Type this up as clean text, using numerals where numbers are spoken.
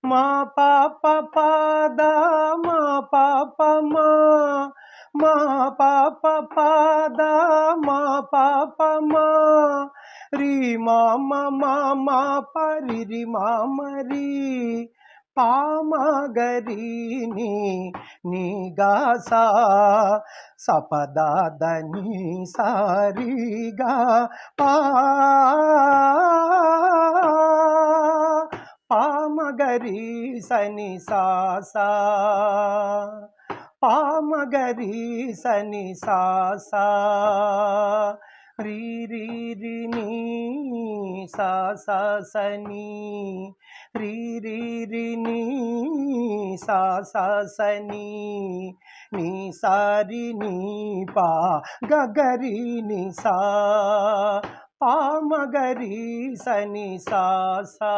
మా పాప పాద మా పాప మా మా పాప పాద మా పాప మా రీ మామ మా పరి మామరి పామగరీని నిగాసా సపదాదని సారిగా పా పామగరి సని సాసా పామగరి సని సాసా రీ రీ రి నీ సా సా సని రీ రీ రి నీ సా సా సని నీ సారి నీ పా గగరి ని సా పామగరి సని సా సా